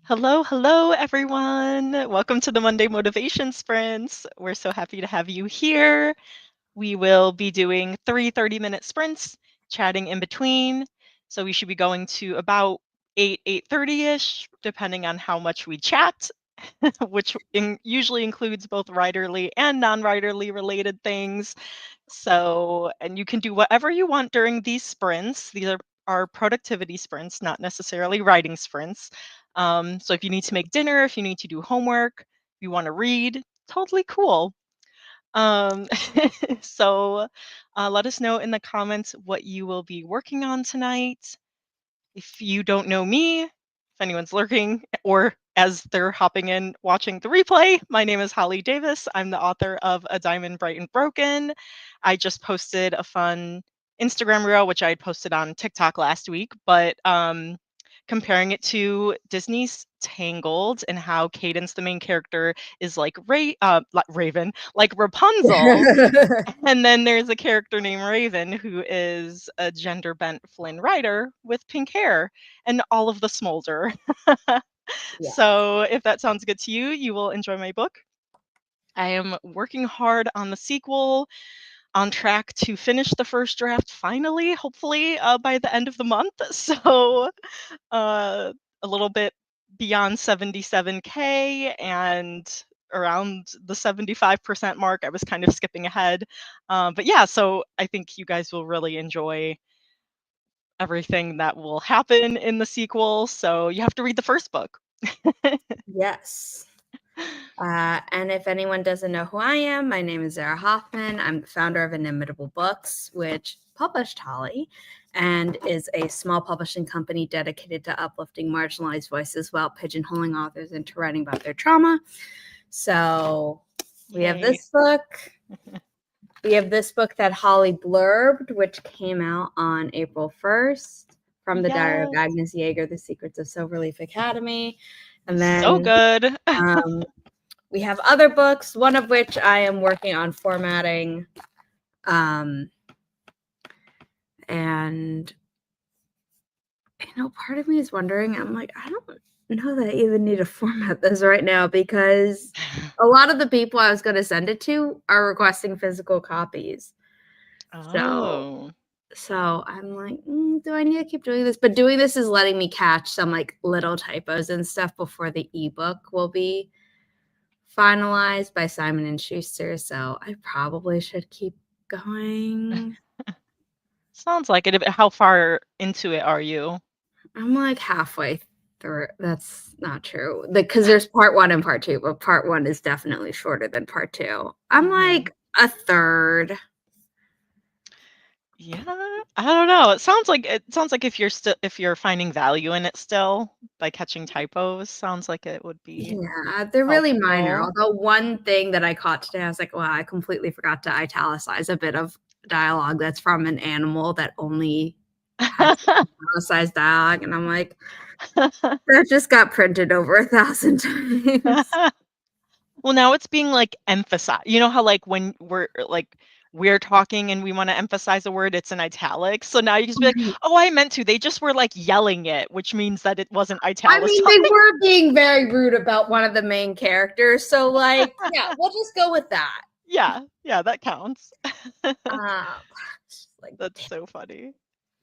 Hello, hello, everyone. Welcome to the Monday Motivation Sprints. We're so happy to have you here. We will be doing 30-minute sprints, chatting in between. So we should be going to about 8:30ish, depending on how much we chat, which usually includes both writerly and non-writerly related things. So, and you can do whatever you want during these sprints. These are productivity sprints, not necessarily writing sprints. So if you need to make dinner, if you need to do homework, if you want to read, totally cool. Um, so let us know in the comments what you will be working on tonight. If you don't know me, if anyone's lurking or as they're hopping in watching the replay, my name is Holly Davis. I'm the author of A Diamond Bright and Broken. I just posted a fun Instagram reel, which I had posted on TikTok last week, but comparing it to Disney's Tangled and how Cadence, the main character, is like Raven, like Rapunzel. And then there's a character named Raven who is a gender bent Flynn Rider with pink hair and all of the smolder. Yeah. So if that sounds good to you, you will enjoy my book. I am working hard on the sequel, on track to finish the first draft finally, hopefully by the end of the month. So a little bit beyond 77K and around the 75% mark. I was kind of skipping ahead. But yeah, so I think you guys will really enjoy everything that will happen in the sequel. So you have to read the first book. Yes. And if anyone doesn't know who I am, my name is Zara Hoffman. I'm the founder of Inimitable Books, which published Holly and is a small publishing company dedicated to uplifting marginalized voices while pigeonholing authors into writing about their trauma. So we have this book. We have this book that Holly blurbed, which came out on April 1st from the Diary of Agnes Yeager, The Secrets of Silverleaf Academy. And then so good. We have other books, one of which I am working on formatting. And, part of me is wondering, I'm like, I don't know that I even need to format this right now because a lot of the people I was going to send it to are requesting physical copies. Oh. So I'm like, do I need to keep doing this? But doing this is letting me catch some like little typos and stuff before the ebook will be finalized by Simon & Schuster. So I probably should keep going. Sounds like it. How far into it are you? I'm like halfway through. That's not true. Because there's part 1 and part 2, but part 1 is definitely shorter than part 2. I'm like a third. Yeah, I don't know. It sounds like if you're finding value in it still by catching typos, sounds like it would be Yeah, they're really minor. helpful. Although one thing that I caught today, I was like, wow, I completely forgot to italicize a bit of dialogue that's from an animal that only has italicized dialogue. And I'm like, that just got printed over 1,000 times. Well, now it's being like emphasized. You know how like when we're talking and we want to emphasize a word, it's in italics. So now you just be like, oh, I meant to. They just were like yelling it, which means that it wasn't italicized. I mean, they were being very rude about one of the main characters. So, like, yeah, we'll just go with that. Yeah, that counts. That's so funny.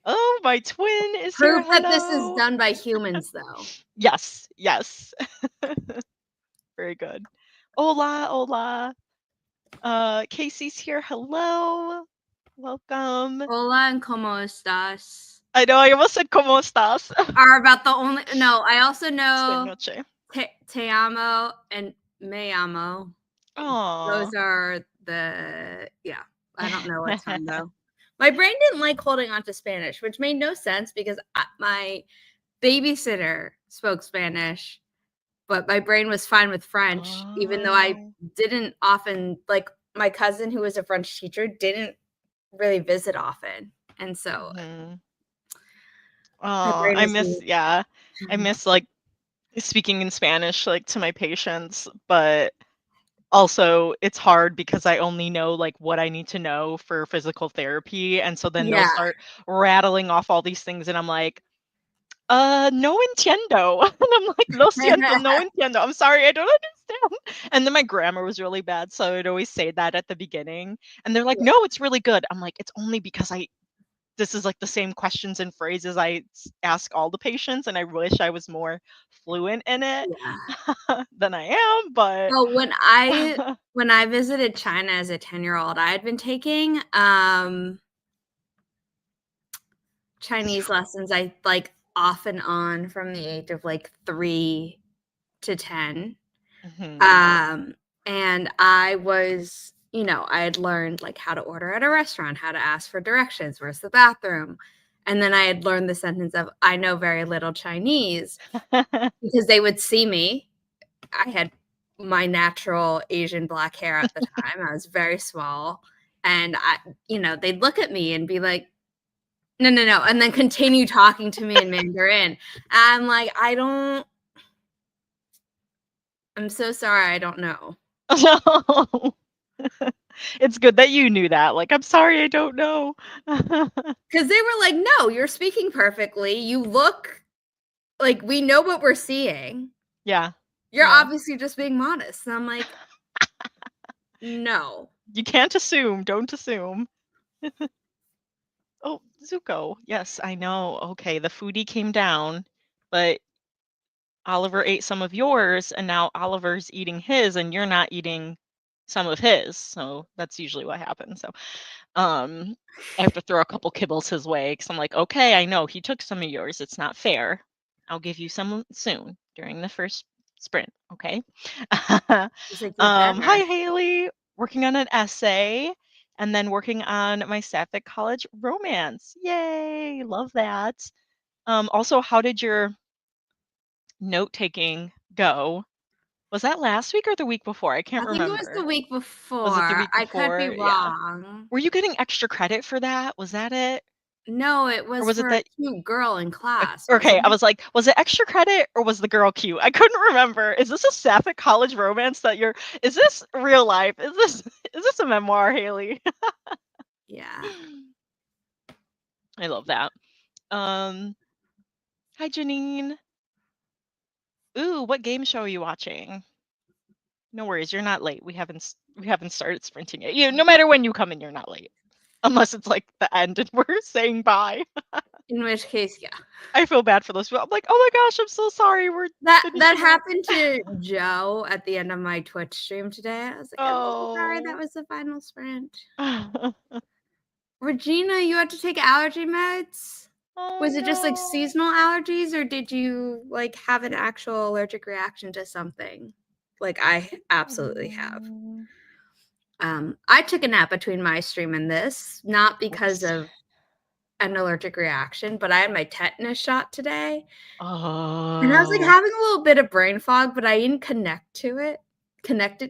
Oh, my twin is here. Proof that Hello. this is done by humans, though. Yes. Very good. Hola. Casey's here. Hello. Welcome. Hola and como estas? I know, I almost said como estas. Are about the only. No, I also know Noche. te amo and me amo. Aww. Those are the. Yeah, I don't know a ton, though. My brain didn't like holding on to Spanish, which made no sense because my babysitter spoke Spanish, but my brain was fine with French, even though I didn't often, like my cousin who was a French teacher didn't really visit often. And so I miss like speaking in Spanish like to my patients, but also it's hard because I only know like what I need to know for physical therapy, and so then they'll start rattling off all these things and I'm like, No entiendo. And I'm like, lo siento, no entiendo. I'm sorry, I don't understand. And then my grammar was really bad, so I'd always say that at the beginning. And they're like, Yeah. no, it's really good. I'm like, it's only because this is like the same questions and phrases ask all the patients, and I wish I was more fluent in it Yeah. than I am, but Oh, when I visited China as a 10-year-old, I had been taking, Chinese lessons, I like, off and on from the age of, like, 3 to 10. Mhm. And I was, I had learned, like, how to order at a restaurant, how to ask for directions, where's the bathroom, and then I had learned the sentence of, "I know very little Chinese," because they would see me. I had my natural Asian black hair at the time. I was very small, and they'd look at me and be like, "No, no, no," and then continue talking to me in Mandarin. I'm like, I'm so sorry, I don't know. No. It's good that you knew that. Like, I'm sorry, I don't know. 'Cause they were like, "No, you're speaking perfectly. You look like we know what we're seeing. Yeah. You're Yeah. obviously just being modest." And I'm like, "No." You can't assume, don't assume. Oh, Zuko. Yes, I know. Okay, the foodie came down, but Oliver ate some of yours, and now Oliver's eating his, and you're not eating some of his. So that's usually what happens. So, um, I have to throw a couple kibbles his way because I'm like, okay, I know he took some of yours. It's not fair. I'll give you some soon during the first sprint. Okay. He's like, "You Hi, better." Haley. Working on an essay and then working on my Sapphic College romance. Yay. Love that. Also, how did your note taking go? Was that last week or the week before? I can't I think it was the remember. week Was it the before. week I could be before? Yeah. wrong. Were you getting extra credit for that? Was that it? No, it Or was was it for a that cute girl in class, okay, wasn't I it? was like, was it extra credit or was the girl cute? I couldn't remember. Is this a sapphic college romance that you're is this real life? Is this a memoir, Haley? Yeah. I love that. Um, hi Janine. Ooh, what game show are you watching? No worries, you're not late. We haven't started sprinting yet. No matter when you come in, you're not late. Unless it's like the end and we're saying bye. In which case, yeah. I feel bad for those people. I'm like, oh my gosh, I'm so sorry. We're That finishing up. happened to Joe at the end of my Twitch stream today. I was like, "I'm so sorry that Oh. was the final sprint." Regina, you had to take allergy meds? Oh Was it just, like, no. seasonal allergies, or did you, like, have an actual allergic reaction to something? Like, I absolutely have. Mm, I took a nap between my stream and this, not because oops. of an allergic reaction, but I had my tetanus shot today, and I was, like, Oh. having a little bit of brain fog, but I didn't connect it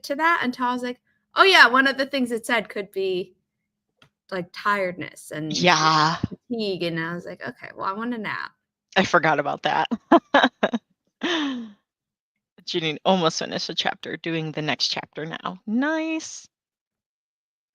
to that until I was like, "Oh, yeah, one of the things it said could be, like, tiredness and Yeah. fatigue," and I was like, "Okay, well, I want a nap." I forgot about that. Janine almost finished a chapter, doing the next chapter now. Nice.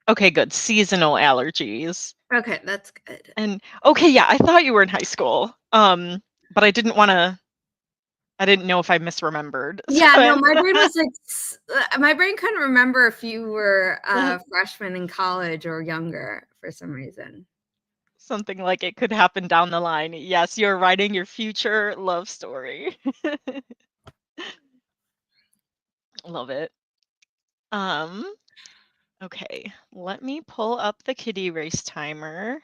Okay, good. Seasonal allergies. Okay, that's good. And okay, yeah, I thought you were in high school. But I didn't know if I misremembered. So Yeah, no, my brain was like my brain couldn't remember if you were a freshman in college or younger for some reason. something like it could happen down the line. Yes, you're writing your future love story. Love it. Um, okay, let me pull up the kitty race timer.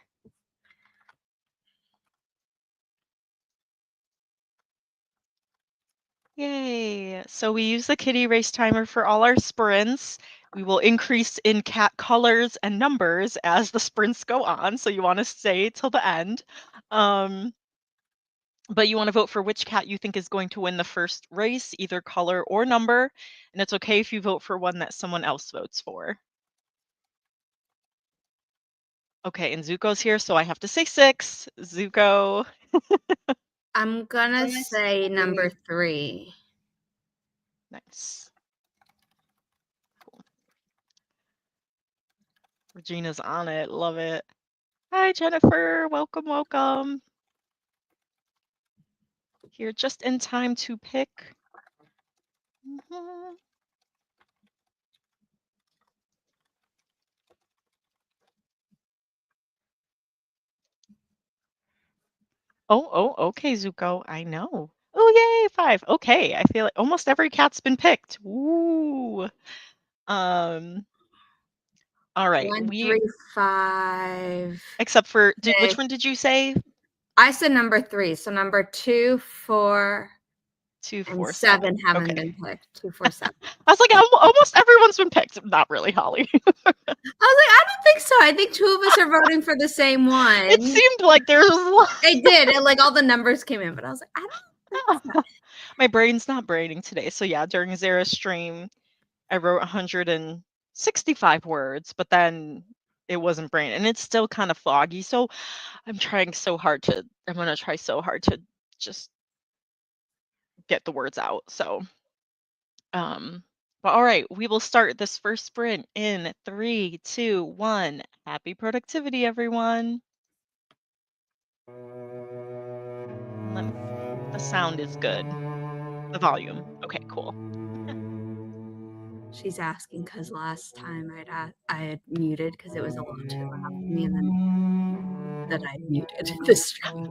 Yay. So we use the kitty race timer for all our sprints. We will increase in cat colors and numbers as the sprints go on. So you want to stay till the end. Um, but you want to vote for which cat you think is going to win the first race, either color or number. And it's okay if you vote for one that someone else votes for. Okay, and Zuko's here, so I have to say 6. Zuko. I'm gonna say number 3. Nice. Cool. Regina's on it. Love it. Hi, Jennifer. Welcome, welcome. here just in time to pick. Mhm. Okay, Zuko. I know. Oh, yay, 5. Okay, I feel like almost every cat's been picked. Ooh. Um, all right. One, three, five, Except for which six. one did you say? I said number 3. So number 2, 4, 2, and 4, 7. 7 haven't Okay. been picked. 2, 4, 7. I was like, almost everyone's been picked. Not really, Holly. I was like, I don't think so. I think 2 of us are voting for the same It one. seemed like there's a lot. They did, and like all the numbers came in, but I was like, I don't think so. My brain's not braining today. So yeah, during Zara's stream, I wrote 165 words, but then it wasn't brain and it's still kind of foggy. So I'm going to try so hard to just get the words out. So, um, but all right, we will start this first sprint in 3, 2, 1. Happy productivity, everyone. Let The sound is good. The volume. Okay, cool. She's asking because last time I had muted because it was a little too loud for me, and then that I muted this time.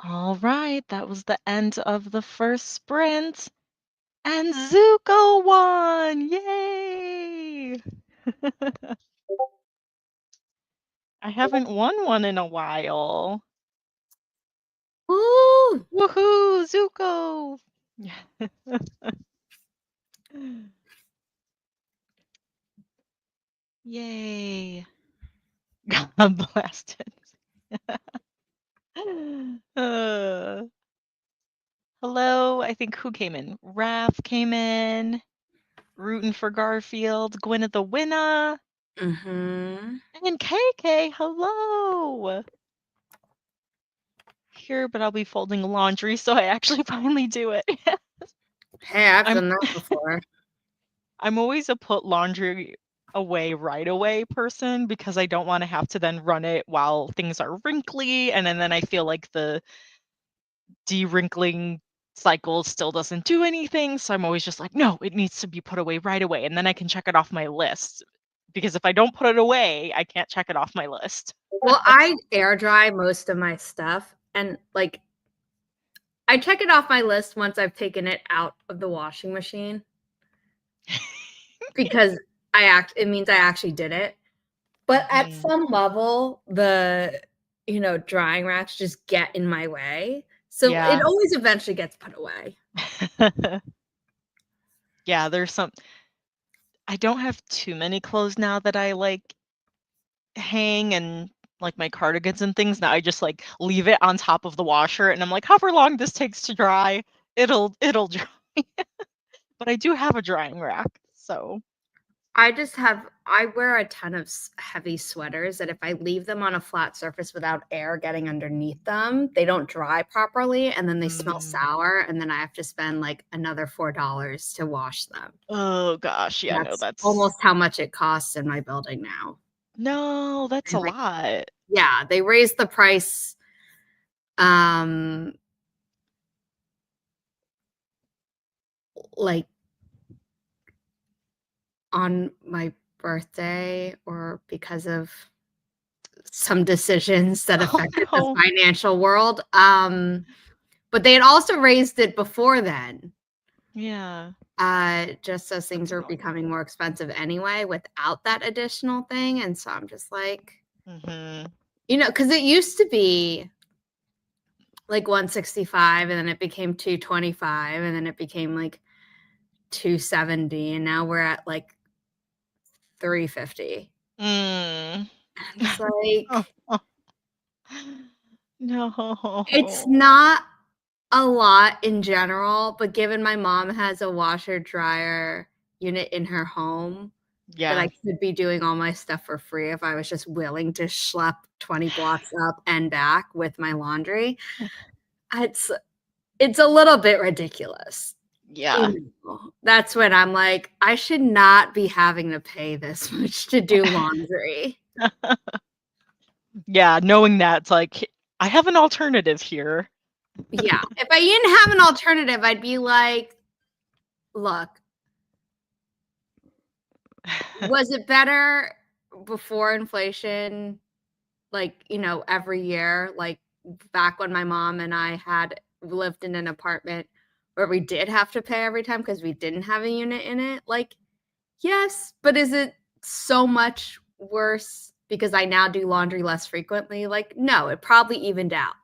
All right, that was the end of the first sprint, and Zuko won! Yay! I haven't won one in a while. Woo! Woohoo, Zuko! Yay! God blessed it. Hello, I think who came in? Raph came in. Rootin' for Garfield. Gwyneth the winner. Mm-hmm. And KK, hello. Here, but I'll be folding laundry, so I actually finally do it. Hey, I've I'm done that before. I'm always a put laundry away right away person because I don't want to have to then run it while things are wrinkly, and then I feel like the de-wrinkling cycle still doesn't do anything. So I'm always just like, no, it needs to be put away right away, and then I can check it off my list. Because if I don't put it away, I can't check it off my list. Well, I air dry most of my stuff, and like I check it off my list once I've taken it out of the washing machine because it means I actually did it. But at Mhm. some level, the drying racks just get in my way. So it Yeah. always eventually gets put away. Yeah, I don't have too many clothes now that I like hang and like my cardigans and things. Now I just like leave it on top of the washer and I'm like, however long this takes to dry, it'll dry. But I do have a drying rack, so I wear a ton of heavy sweaters that if I leave them on a flat surface without air getting underneath them, they don't dry properly and then they smell mm. sour and then I have to spend like another $4 to wash them. Oh gosh, yeah, no, That's that's almost how much it costs in my building now. no, that's a And like, lot. yeah, they raised the price um like on my birthday or because of some decisions that Oh affected the no. financial world. But they had also raised it before then, Yeah, just as things that's were annoying. becoming more expensive anyway without that additional thing. And so I'm just like, Mhm. because it used to be like 165 and then it became 225 and then it became like 270 and now we're at like 350. Mm. It's like it's No. not a lot in general, but given my mom has a washer dryer unit in her home, that I Yeah. could be doing all my stuff for free if I was just willing to schlep 20 blocks up and back with my laundry. It's it's a little bit ridiculous. Yeah. That's when I'm like, I should not be having to pay this much to do laundry. Yeah, knowing that, it's like, I have an alternative here. Yeah, if I didn't have an alternative, I'd be like, look, was it better before inflation? Like, every year, like back when my mom and I had lived in an apartment where we did have to pay every time because we didn't have a unit in it. Like, yes, but is it so much worse because I now do laundry less frequently? Like, no, it probably evened out.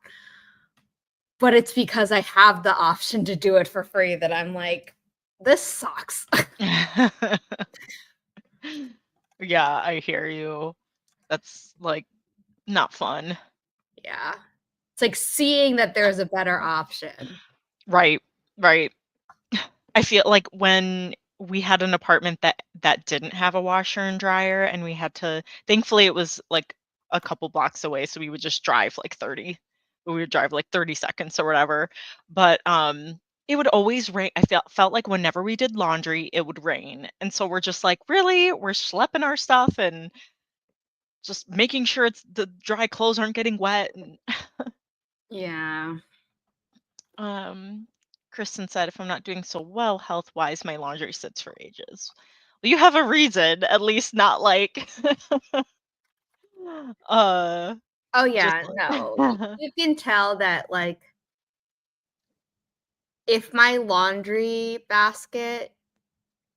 But it's because I have the option to do it for free that I'm like, this sucks. Yeah, I hear you. That's, like, not fun. Yeah. It's like seeing that there's a better option. Right, right. I feel like when we had an apartment that didn't have a washer and dryer, and we had to thankfully, it was, like, a couple blocks away, so we would just drive, like, 30 seconds or whatever, but, it would always rain. I felt like whenever we did laundry, it would rain, and so we're just like, "Really? We're schlepping our stuff and just making sure the dry clothes aren't getting wet," and, Yeah. um, Kristen said, "If I'm not doing so well health-wise, my laundry sits for ages." Well, you have a reason, at least not like, uh, Oh, just yeah, no. like You can tell that, like, if my laundry basket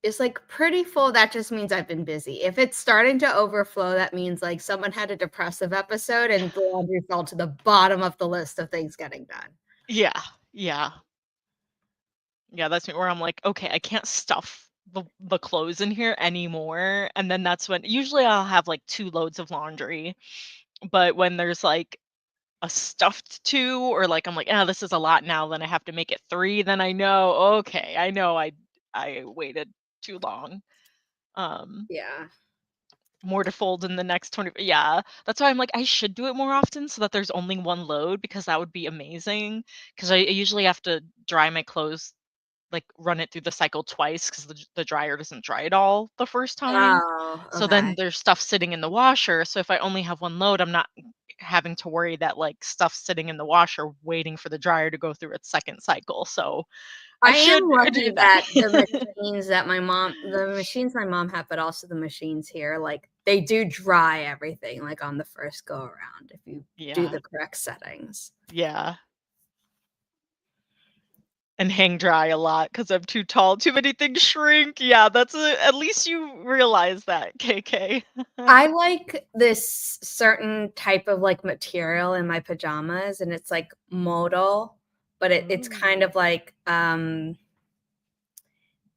is, like, pretty full, that just means I've been busy. If it's starting to overflow, that means, like, someone had a depressive episode and the laundry fell to the bottom of the list of things getting done. Yeah, yeah. Yeah, that's me where I'm like, "Okay, I can't stuff the clothes in here anymore," and then that's when usually I'll have, like, 2 loads of laundry, but when there's, like, a stuffed 2 or, like, I'm like, "Ah, this is a lot now," then I have to make it 3, then I know, "Okay, I know I waited too long." Um, Yeah. More to fold in the next 20. Yeah, that's why I'm like, I should do it more often so that there's only 1 load because that would be amazing. Because I usually have to dry my clothes like run it through the cycle twice because the dryer doesn't dry it all the first time. Oh, So then okay. there's stuff sitting in the washer. So if I only have one load, I'm not having to worry that like stuff sitting in the washer waiting for the dryer to go through its second cycle. So I I should am lucky do that. that the machines my mom had, but also the machines here, like, they do dry everything, like, on the first go around if you do Yeah. the correct settings. Yeah. And hang dry a lot because I'm too tall. Too many things shrink. Yeah, that's at least you realize that, KK. I like this certain type of, like, material in my pajamas, and it's, like, modal, but it's kind Ooh. of like,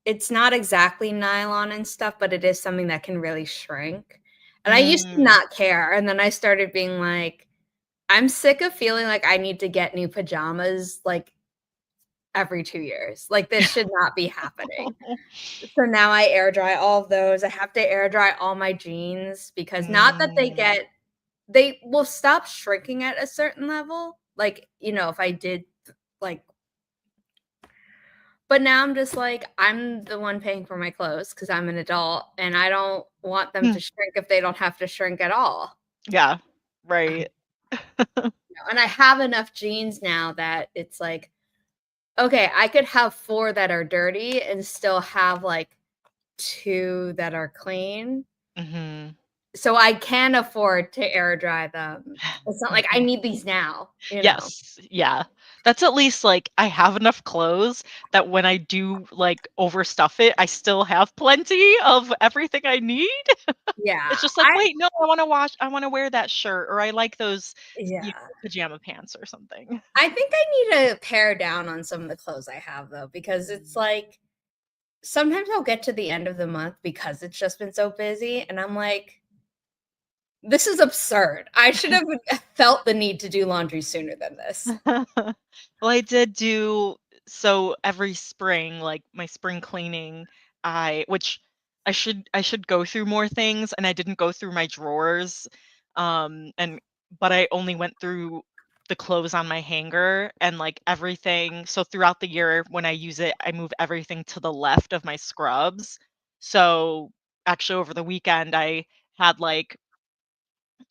it's not exactly nylon and stuff, but it is something that can really shrink. And I used to Mm. not care, and then I started being like, I'm sick of feeling like I need to get new pajamas, like, every 2 years. Like, this should not be happening. So now I air dry all of those. I have to air dry all my jeans because not that Mm. they will stop shrinking at a certain level, like, if I did, like, but now I'm just like, I'm the one paying for my clothes because 'cause I'm an adult, and I don't want them Hmm. to shrink if they don't have to shrink at all. Yeah, right. And I have enough jeans now that it's like, okay, I could have 4 that are dirty and still have, like, 2 that are clean. Mhm. So I can afford to air dry them. It's not like I need these now, you know? Yes, yeah. That's at least, like, I have enough clothes that when I do, like, overstuff it, I still have plenty of everything I need. Yeah, It's just like, "Wait, no, I wanna wear that shirt," or, "I like those, yeah. pajama pants," or something. I think I need to pare down on some of the clothes I have though, because it's Mm. like sometimes I'll get to the end of the month because it's just been so busy, and I'm like, "This is absurd. I should have felt the need to do laundry sooner than this." Well, I did do so every spring, like my spring cleaning, I should go through more things and I didn't go through my drawers. And but I only went through the clothes on my hanger and like everything. So throughout the year when I use it, I move everything to the left of my scrubs. So actually over the weekend I had like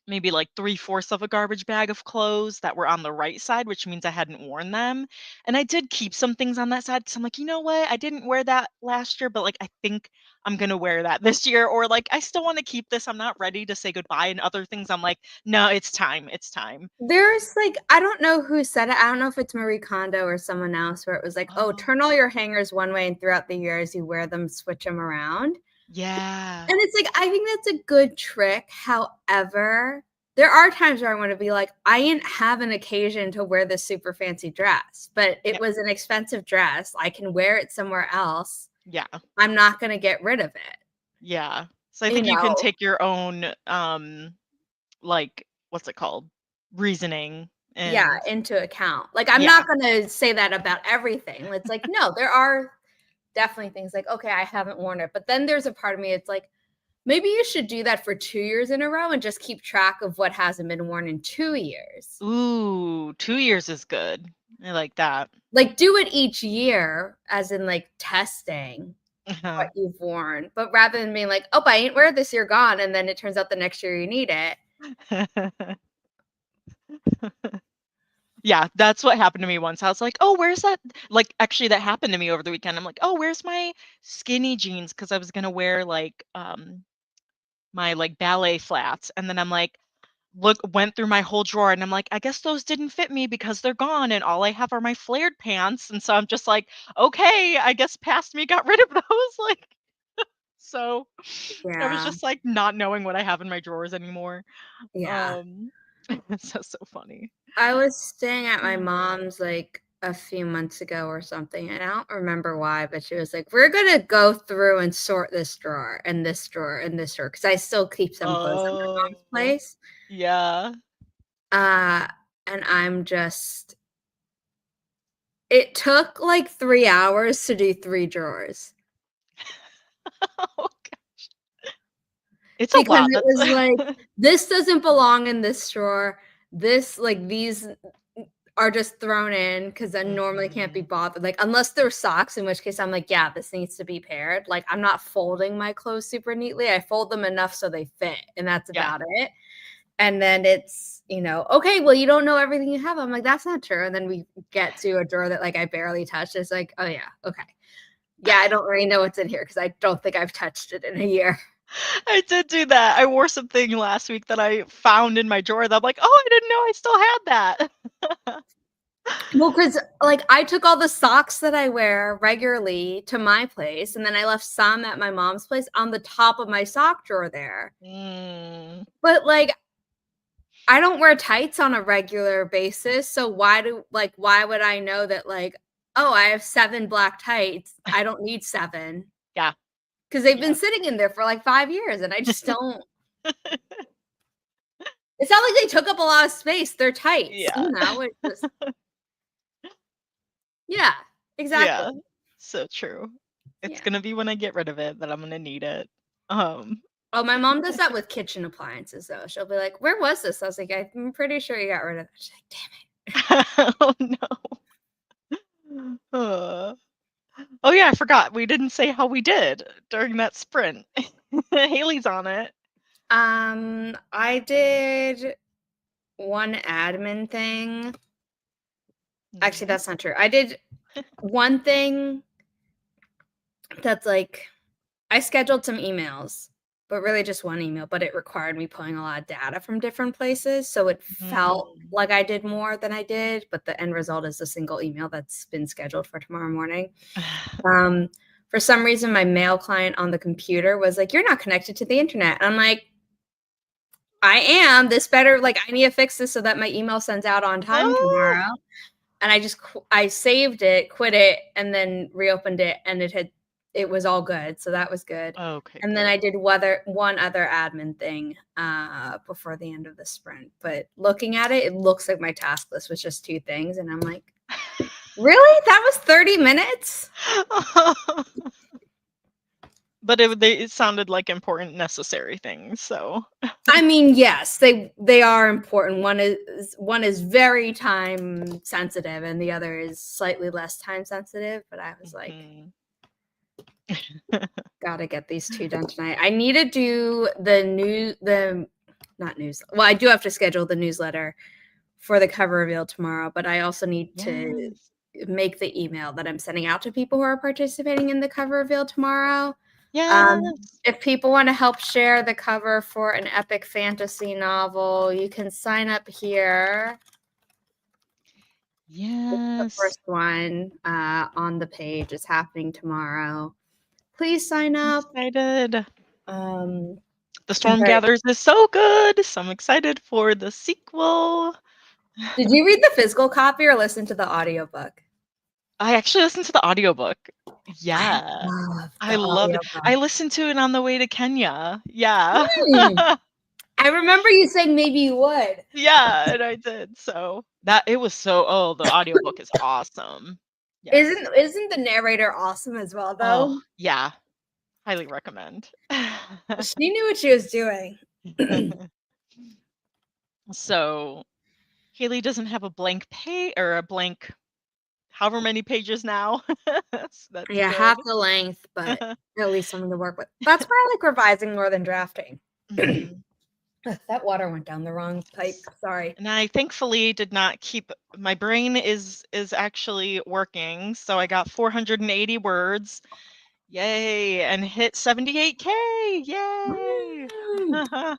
maybe like 3/4 of a garbage bag of clothes that were on the right side, which means I hadn't worn them. And I did keep some things on that side because I'm like, you know what? I didn't wear that last year, but like I think I'm gonna wear that this year. Or like I still want to keep this. I'm not ready to say goodbye. And other things I'm like, no, it's time. It's time. There's, like, I don't know who said it, I don't know if it's Marie Kondo or someone else where it was like, "Oh, Oh, turn all your hangers one way and throughout the year as you wear them, switch them around." yeah. And it's like, I think that's a good trick. However, there are times where I wanna be like, "I didn't have an occasion to wear this super fancy dress, but it Yep. was an expensive dress. I can wear it somewhere else. Yeah. I'm not gonna get rid of it." Yeah. So I You think you can know? take your own like what's it called? Reasoning Yeah, and into account. Like, I'm yeah. not gonna say that about everything. It's like, no, there are definitely things like, "Okay, I haven't worn it." But then there's a part of me, it's like, maybe you should do that for 2 years in a row and just keep track of what hasn't been worn in 2 years. Ooh, 2 years is good. I like that. Like, do it each year as in, like, testing Uh-huh. what you've worn, but rather than being like, "Oh, I ain't wear this year, gone," and then it turns out the next year you need it. Yeah, that's what happened to me once. I was like, "Oh, where's that?" Like, actually, that happened to me over the weekend. I'm like, "Oh, where's my skinny jeans?" Because I was gonna wear, like, my, like, ballet flats, and then I'm like, went through my whole drawer, and I'm like, "I guess those didn't fit me because they're gone, and all I have are my flared pants," and so I'm just like, "Okay, I guess past me got rid of those," like, so I was Yeah, just, like, not knowing what I have in my drawers anymore. yeah. Um, so funny. I was staying at my Mm. mom's, like, a few months ago or something, and I don't remember why, but she was like, "We're gonna go through and sort this drawer, and this drawer, and this drawer," because I still keep some clothes at my mom's Oh, place. yeah. Uh, and I'm just it took, like, 3 hours to do 3 drawers Okay. It's a because lot, it that's was like, "This doesn't belong in this drawer. This like, these are just thrown in because I normally can't be Mhm. bothered. Like, unless they're socks, in which case I'm like, yeah, this needs to be paired. Like, I'm not folding my clothes super neatly. I fold them enough so they fit, and that's Yeah. about it. And then it's, okay, well, you don't know everything you have. I'm like, that's not true. And then we get to a drawer that like I barely touched. It's like, oh yeah, okay. Yeah, I don't really know what's in here because I don't think I've touched it in a year. I did do that. I wore something last week that I found in my drawer that I'm like, "Oh, I didn't know I still had that." Well, because like I took all the socks that I wear regularly to my place, and then I left some at my mom's place on the top of my sock drawer there. Mm, But like I don't wear tights on a regular basis, so why would I know that like, oh, I have 7 black tights. I don't need 7 yeah, because they've yeah. been sitting in there for like 5 years, and I just don't. It's not like they took up a lot of space. They're tights, Yeah. It just yeah, exactly. Yeah. So true. It's Yeah. gonna be when I get rid of it that I'm gonna need it. Um, Oh, my mom does that with kitchen appliances, though. She'll be like, "Where was this?" I was like, "I'm pretty sure you got rid of it." She's like, "Damn it." oh, no. Oh, yeah, I forgot. We didn't say how we did during that sprint. Haley's on it. I did one admin thing. Actually, Mhm. that's not true. I did one thing that's like I scheduled some emails, but really just one email, but it required me pulling a lot of data from different places, so it felt Mm. like I did more than I did, but the end result is a single email that's been scheduled for tomorrow morning. Um, for some reason, my mail client on the computer was like, "You're not connected to the internet." And I'm like, "I am. This better like I need to fix this so that my email sends out on time Oh! tomorrow." And I saved it, quit it, and then reopened it, and it was all good. So that was good. Okay, And then good. I did one other admin thing before the end of the sprint. But looking at it, it looks like my task list was just 2 things, and I'm like, really? That was 30 minutes? But it sounded like important, necessary things, so I mean, yes, they are important. One is very time sensitive, and the other is slightly less time sensitive. But I was like, Mhm. gotta get these 2 done tonight. I need to do the not news. Well, I do have to schedule the newsletter for the cover reveal tomorrow, but I also need to Yes. make the email that I'm sending out to people who are participating in the cover reveal tomorrow. Yes. If people want to help share the cover for an epic fantasy novel, you can sign up here. The Yes. first one on the page is happening tomorrow. Please sign I'm up. excited. Um, The Storm but Gathers is so good, so I'm excited for the sequel. did you read the physical copy or listen to the audiobook? I actually listened to the audiobook. I Yeah. love I the loved it. I audiobook. listened to it on the way to Kenya. Yeah. Hmm. I remember you saying maybe you would. Yeah, and I did, so that it was so the audiobook is awesome. Yes. Isn't the narrator awesome as well Oh, though? yeah. Highly recommend. She knew what she was doing. So, Haley doesn't have a blank page or a blank however many pages now. So that's Yeah, good. half the length, but at least something to work with. That's why I like revising more than drafting. Mhm. Ugh, that water went down the wrong pipe. Sorry. And I thankfully did not keep my brain is actually working, so I got 480 words. Yay, and hit 78K. Yay. Mm.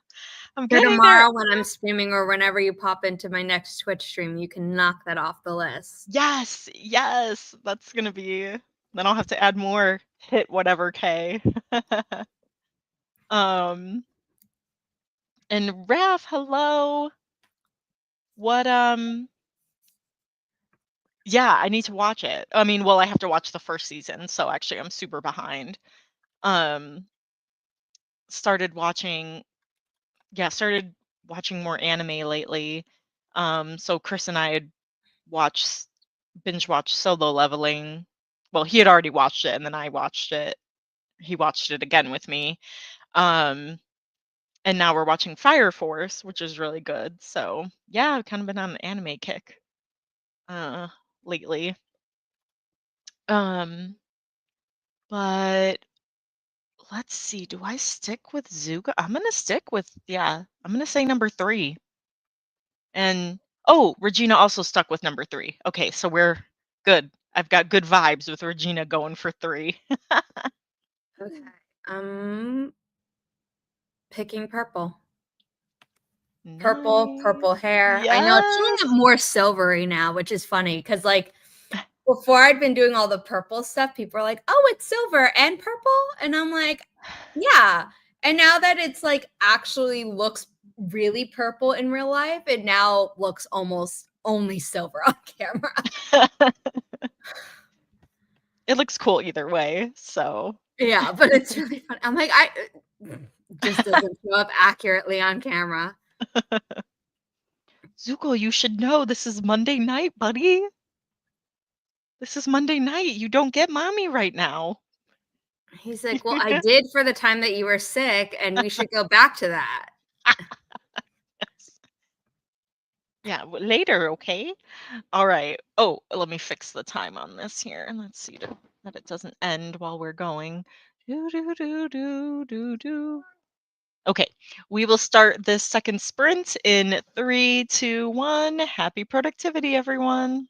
I'm So getting there. tomorrow when I'm streaming or whenever you pop into my next Twitch stream, you can knock that off the list. Yes, yes. That's gonna be then I'll have to add more hit whatever K. Um, and Raph, hello. What yeah, I need to watch it. I mean, well, I have to watch the first season, so actually I'm super behind. Um, started watching started watching more anime lately. So Chris and I had watched binge watched Solo Leveling. Well, he had already watched it and then I watched it. He watched it again with me. Um, and now we're watching Fire Force, which is really good. So, yeah, I've kind of been on an anime kick. uh, lately. Um, but let's see. Do I stick with Zuko? I'm gonna stick with yeah. I'm gonna say number 3. And oh, Regina also stuck with number 3. Okay, so we're good. I've got good vibes with Regina going for 3. Okay. Um, picking purple. Purple Nice. hair. I know it's showing up Yes. more silvery now, which is funny because, like, before I'd been doing all the purple stuff, people are like, "Oh, it's silver and purple," and I'm like, "Yeah." And now that it's like actually looks really purple in real life, it now looks almost only silver on camera. It looks cool either way, so Yeah, but it's really fun. I'm like, I just doesn't show up accurately on camera. Zuko, you should know this is Monday night, buddy. This is Monday night. You don't get mommy right now. He's like, "Well, I did for the time that you were sick, and we should go back to that." Yeah, later, okay? All right. Oh, let me fix the time on this here. And let's see that it doesn't end while we're going. Do, do, do, do, do, do. Okay, we will start this second sprint in 3, 2, 1. Happy productivity, everyone.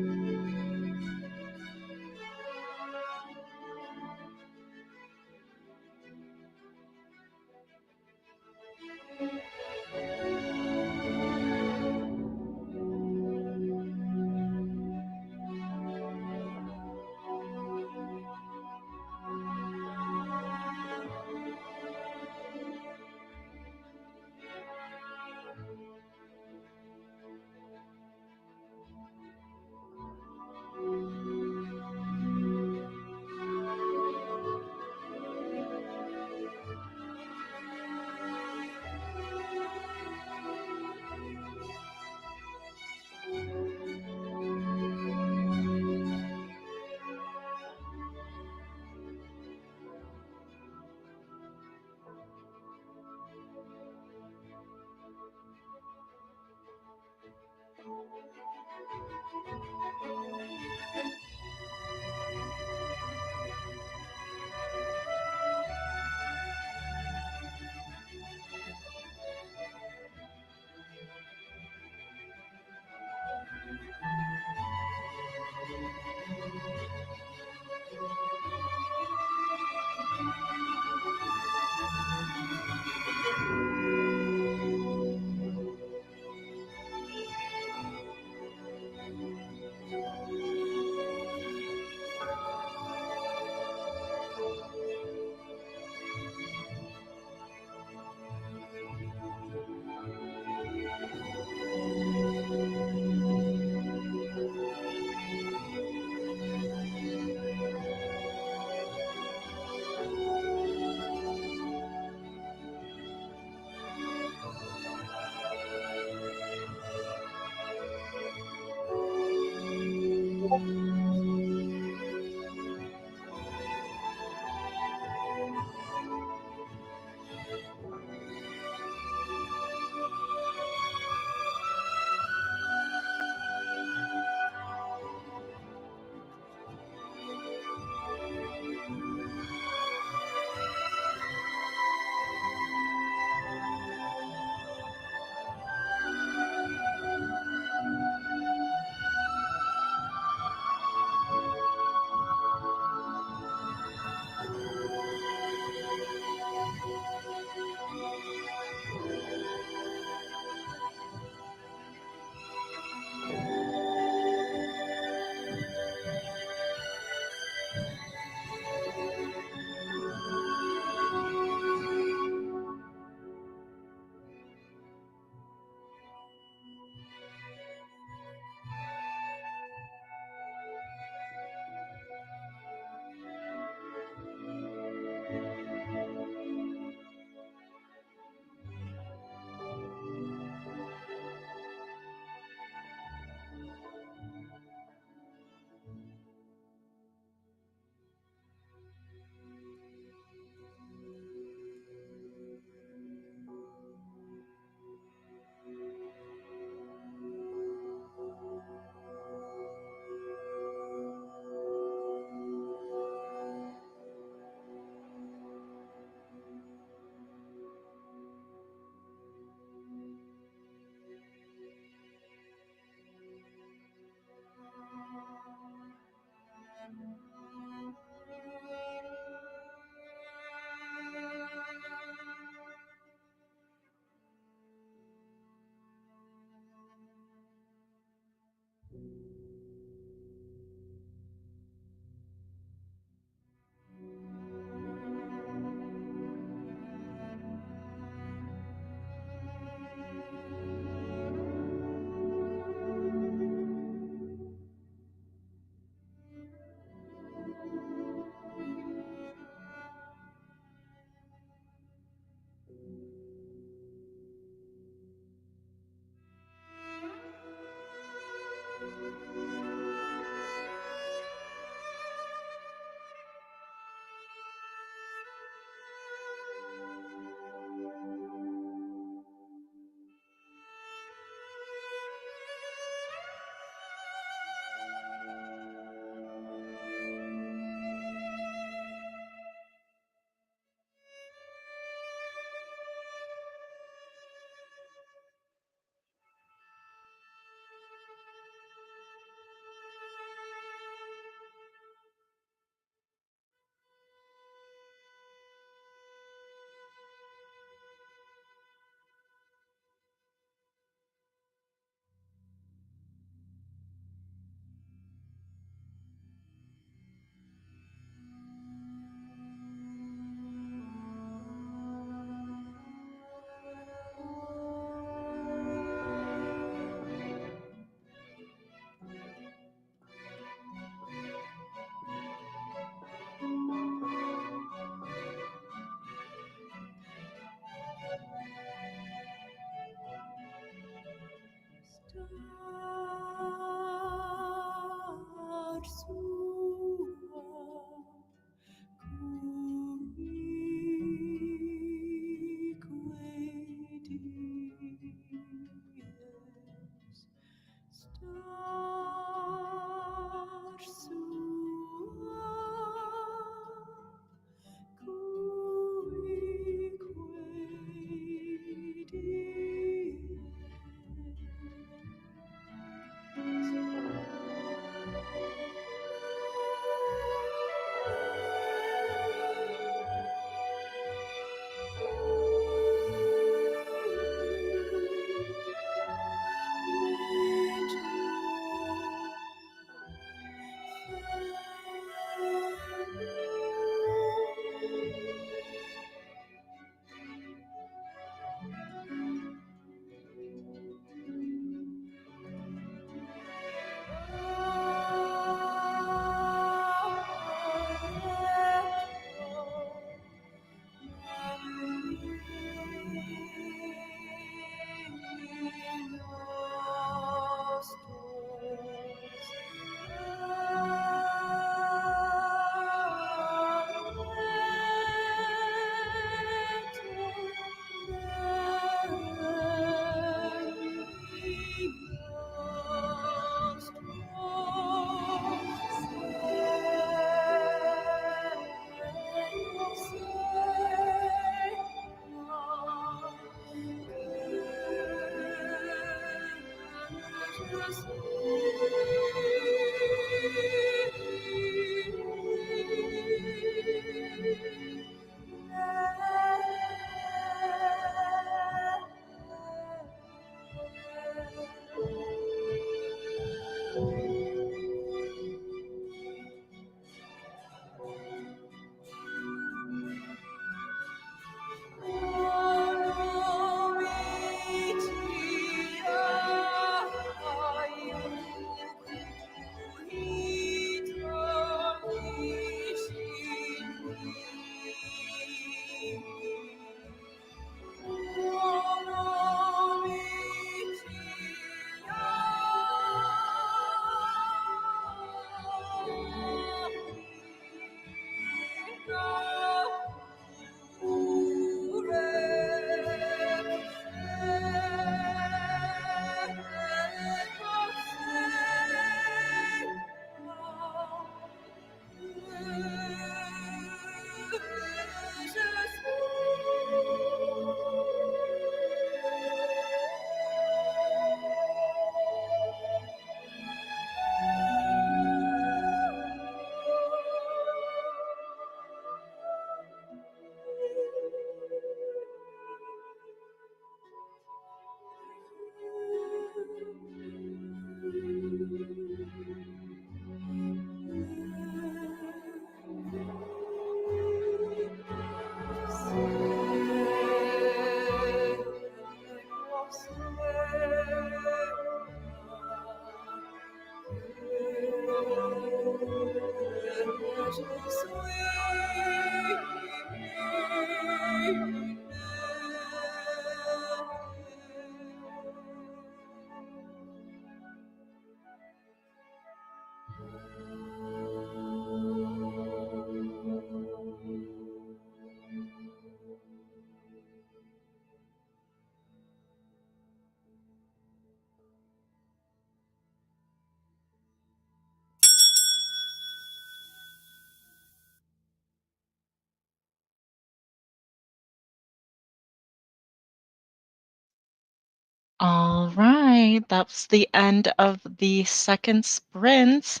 All right, that's the end of the second sprint.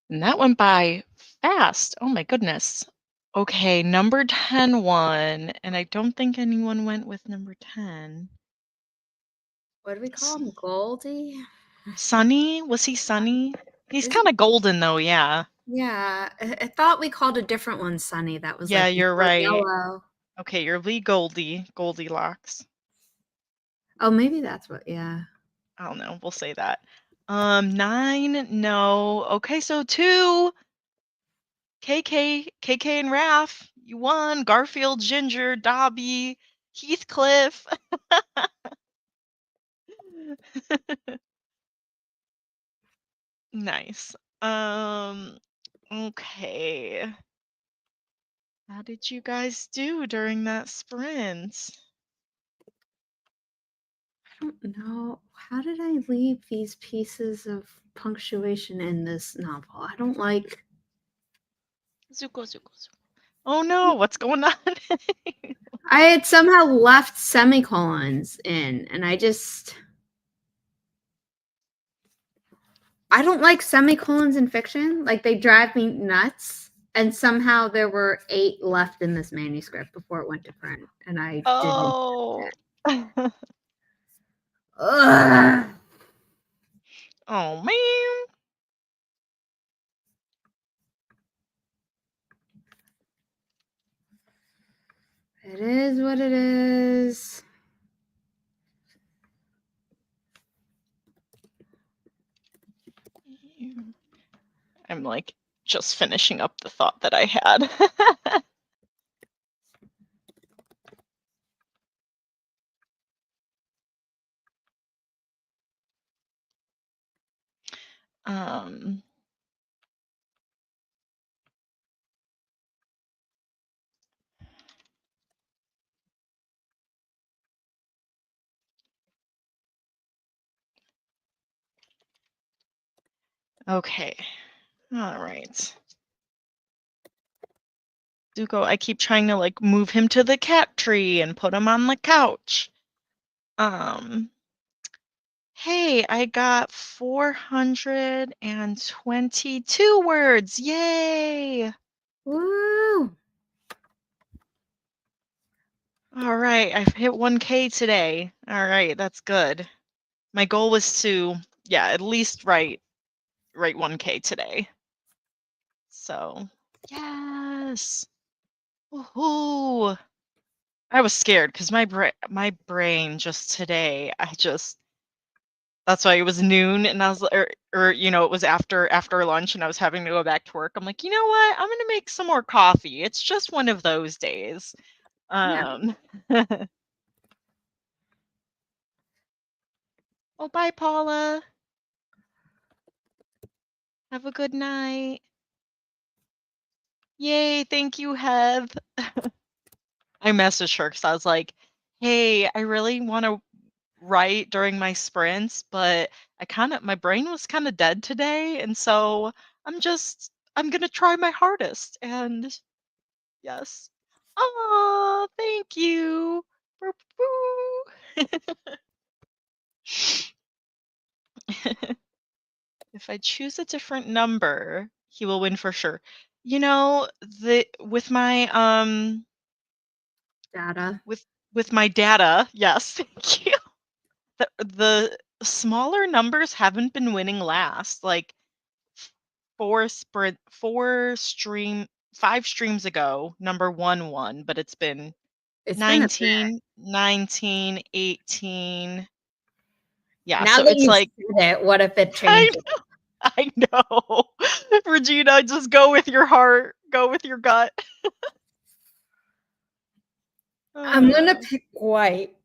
And that went by fast. Oh my goodness. Okay, number 10 won, and I don't think anyone went with number 10. What do we call him? Goldie? Sunny? Was he Sunny? He's Is kind of golden though, yeah. Yeah, I thought we called a different one Sunny. That was Yeah, like you're more right. yellow. Okay, you're Lee Goldilocks. Oh, maybe that's what. Yeah. I don't know, we'll say that. 9, no. Okay, so 2. KK and Raph. You won. Garfield, Ginger, Dobby, Heathcliff. Nice. Okay. How did you guys do during that sprint? I don't know. How did I leave these pieces of punctuation in this novel? I don't like. Zuko, Zuko, Zuko. Oh no, what's going on? I had somehow left semicolons in, and I don't like semicolons in fiction. Like, they drive me nuts. And somehow there were 8 left in this manuscript before it went to print, and I didn't. Oh. Ugh. Oh man. It is what it is. I'm like just finishing up the thought that I had. um Okay. All right. Zuko, I keep trying to like move him to the cat tree and put him on the couch. Um Hey, I got 422 words. Yay! Woo! All right, I've hit 1K today. All right, that's good. My goal was to, yeah, at least write 1K today. So, yes. Woohoo! I was scared because my brain just today, that's why it was noon and I was or it was after lunch and I was having to go back to work. I'm like, you know what? I'm gonna make some more coffee. It's just one of those days. Yeah. Oh, bye, Paula. Have a good night. Yay, thank you, Hev. I messaged her because I was like, hey, I really want to write during my sprints, but my brain was kind of dead today. And so I'm going to try my hardest. And yes. Oh, thank you. Boop, boo. If I choose a different number, he will win for sure. With my Data. with my data, yes, thank you. The smaller numbers haven't been winning last. Like four stream 5 streams ago, number 1 won, but it's been It's been a bit. 19, 19, 18. Yeah, Now so that it's you've like said it, what if it I changes? I know. Regina, just go with your heart, go with your gut. I'm gonna Uh, pick white.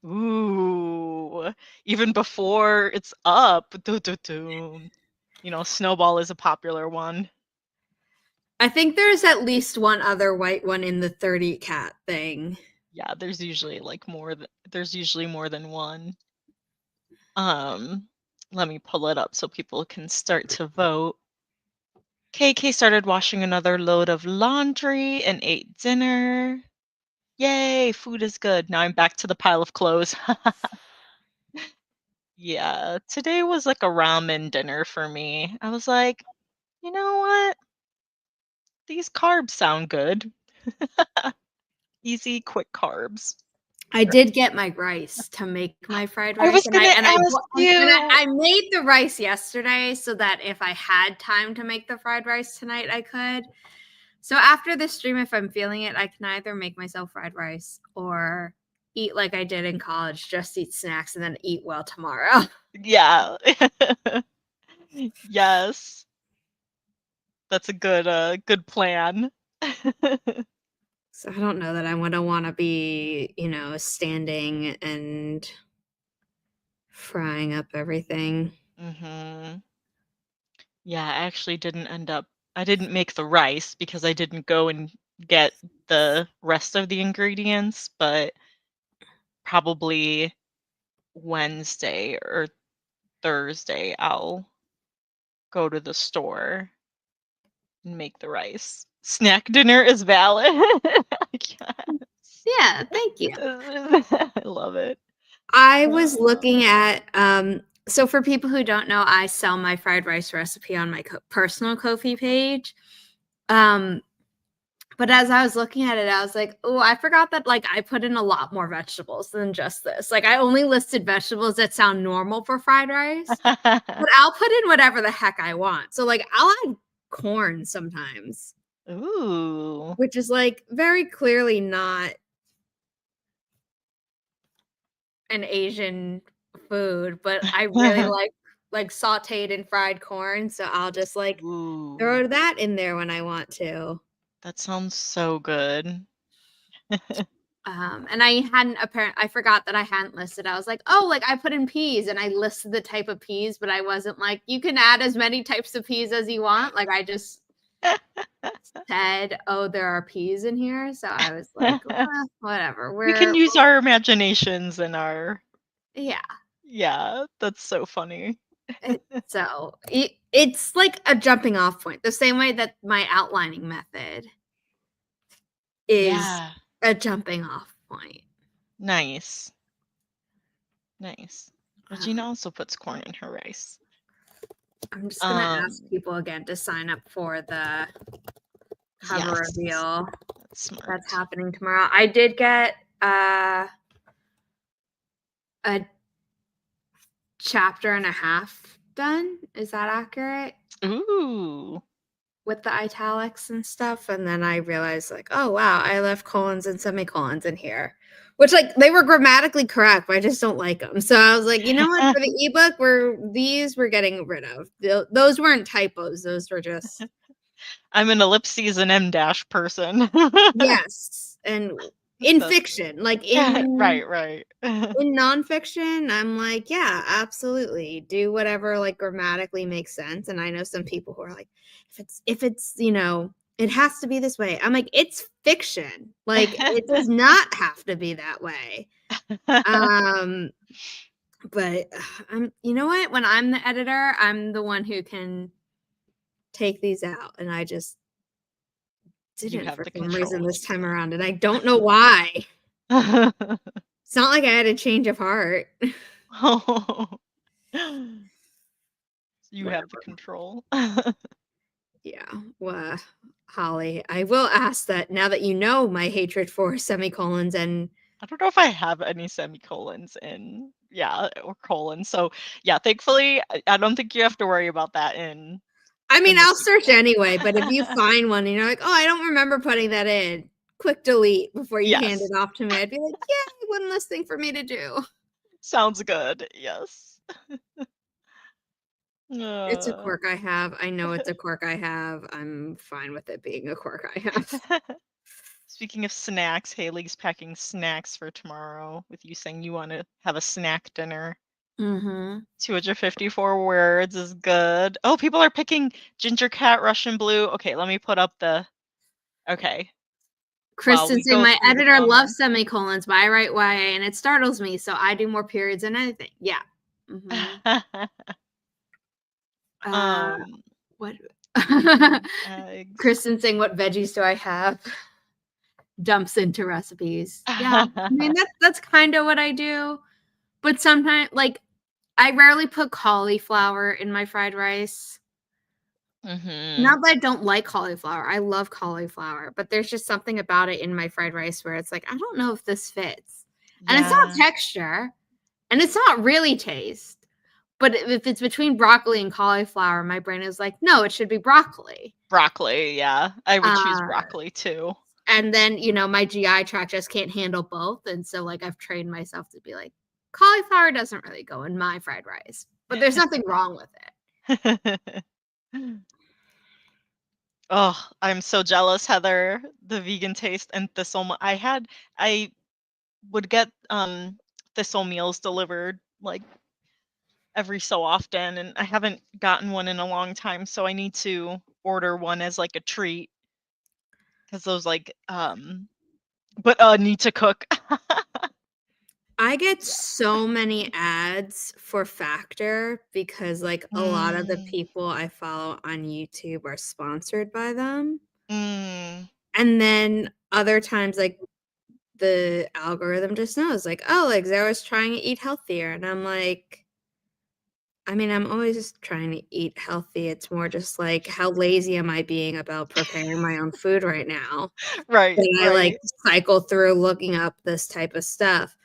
ooh, even before it's up. Snowball is a popular one. I think there's at least one other white one in the 30 cat thing. Yeah, there's usually more than one. Let me pull it up so people can start to vote. KK started washing another load of laundry and ate dinner. Yay, food is good. Now I'm back to the pile of clothes. Yeah, today was like a ramen dinner for me. I was like, you know what? These carbs sound good. Easy, quick carbs. I did get my rice to make my fried I rice, was and I gonna and I ask and you. I made the rice yesterday so that if I had time to make the fried rice tonight, I could. So after this stream, if I'm feeling it, I can either make myself fried rice or eat like I did in college, just eat snacks and then eat well tomorrow. Yeah. Yes. That's a good plan. So I don't know that I would want to be, standing and frying up everything. Mhm. Yeah, I didn't make the rice because I didn't go and get the rest of the ingredients, but probably Wednesday or Thursday I'll go to the store and make the rice. Snack dinner is valid. Yes. Yeah, thank you. I love it. I was looking at so for people who don't know, I sell my fried rice recipe on my personal Ko-fi page. But as I was looking at it, I was like, oh, I forgot that like I put in a lot more vegetables than just this. Like I only listed vegetables that sound normal for fried rice, but I'll put in whatever the heck I want. So like I'll add corn sometimes, Ooh. which is like very clearly not an Asian food, but I really like sauteed and fried corn, so I'll just like Ooh. throw that in there when I want to. That sounds so good. And I forgot that I hadn't listed. I was like, oh, like I put in peas and I listed the type of peas, but I wasn't like, you can add as many types of peas as you want. Like I just said, oh, there are peas in here. So I was like, well, whatever. We can use our imaginations and our Yeah. yeah, that's so funny. So it's like a jumping off point, the same way that my outlining method is Yeah. a jumping off point. Nice. Nice. Regina also puts corn in her rice. I'm just gonna ask people again to sign up for the cover reveal. That's smart. That's happening tomorrow. I did get a chapter and a half done. Is that accurate? Ooh. With the italics and stuff. And then I realized, like, oh, wow, I left colons and semicolons in here. Which, like, they were grammatically correct, but I just don't like them. So I was like, you know what? For the ebook, we're getting rid of. Those weren't typos. Those were just... I'm an ellipses and M- person. Yes. And in fiction, like in... Right. In nonfiction, I'm like, yeah, absolutely. Do whatever, like, grammatically makes sense. And I know some people who are like, if it's, you know, it has to be this way. I'm like, it's fiction. Like, it does not have to be that way. But you know what? When I'm the editor, I'm the one who can take these out. And I just didn't for some reason this time around. And I don't know why. It's not like I had a change of heart. You have the control. Yeah. Well, Holly, I will ask that now that you know my hatred for semicolons, and I don't know if I have any semicolons in, or colons. So yeah, thankfully, I don't think you have to worry about that in. I mean, I'll search anyway, but if you find one and you're like, oh, I don't remember putting that in, quick delete before you hand it off to me. I'd be like, yeah, one less thing for me to do. Sounds good. Yes. It's a quirk I have. I know it's a quirk I have. I'm fine with it being a quirk I have. Speaking of snacks, Haley's packing snacks for tomorrow with you saying you want to have a snack dinner. 254 words is good. Oh, people are picking Ginger Cat, Russian Blue. Okay, let me put up the... Okay. Kristen saying, my editor loves semicolons, but I write YA and it startles me, so I do more periods than anything. Yeah. What? Kristen saying, what veggies do I have? Dumps into recipes. Yeah. I mean, that's kind of what I do. But sometimes, like, I rarely put cauliflower in my fried rice. Not that I don't like cauliflower. I love cauliflower, but there's just something about it in my fried rice where it's like, I don't know if this fits. And it's not texture, and it's not really taste. But if it's between broccoli and cauliflower, my brain is like, no, it should be broccoli. Broccoli, yeah. I would choose broccoli too. And then, you know, my GI tract just can't handle both. And so, like, I've trained myself to be like, cauliflower doesn't really go in my fried rice. But there's nothing wrong with it. Oh, I'm so jealous, Heather. The vegan taste and thistle. I would get thistle meals delivered like every so often, and I haven't gotten one in a long time, so I need to order one as like a treat. Because those like but need to cook. I get so many ads for Factor because, like, a lot of the people I follow on YouTube are sponsored by them. And then other times, like, the algorithm just knows, like, oh, like, Zara's trying to eat healthier. And I'm like, I mean, I'm always just trying to eat healthy. It's more just like, how lazy am I being about preparing my own food right now? Right. And I, like, cycle through looking up this type of stuff.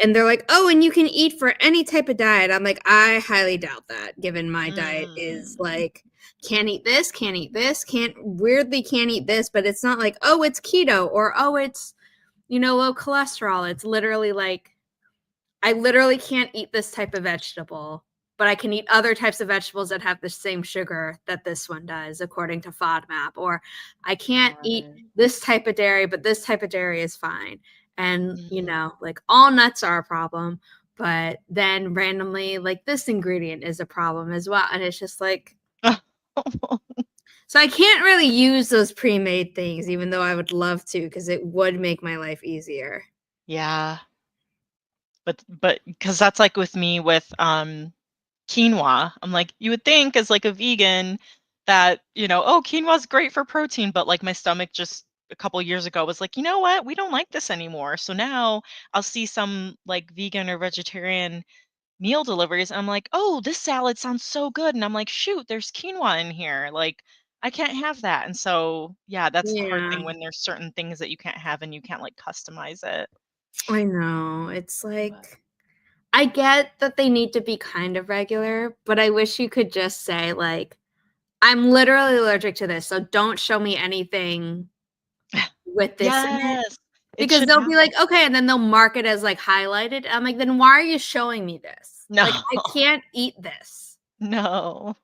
And they're like, oh, and you can eat for any type of diet. I'm like, I highly doubt that, given my diet is like, can't eat this, can't eat this, can't eat this, but it's not like, oh, it's keto or, oh, it's, you know, low cholesterol. It's literally like, I literally can't eat this type of vegetable, but I can eat other types of vegetables that have the same sugar that this one does, according to FODMAP. Or I can't eat this type of dairy, but this type of dairy is fine. And, you know, like, all nuts are a problem, but then randomly, like, this ingredient is a problem as well. And it's just like, so I can't really use those pre-made things, even though I would love to, because it would make my life easier. Yeah. But because that's like with me with quinoa. I'm like, you would think as like a vegan that, you know, oh, quinoa is great for protein, but like my stomach just a couple years ago was like, "You know what? We don't like this anymore." So now I'll see some like vegan or vegetarian meal deliveries. I'm like, "Oh, this salad sounds so good." And I'm like, "Shoot, there's quinoa in here." Like, I can't have that. And so, yeah, that's the hard Yeah, thing when there's certain things that you can't have and you can't like customize it. I know. It's But like I get that they need to be kind of regular, but I wish you could just say, like, "I'm literally allergic to this, so don't show me anything with this in it." yes, it Because should they'll be happen. like, "Okay," and then they'll mark it as, like, highlighted. I'm like, "Then why are you showing me this? No, Like, I can't eat this." no.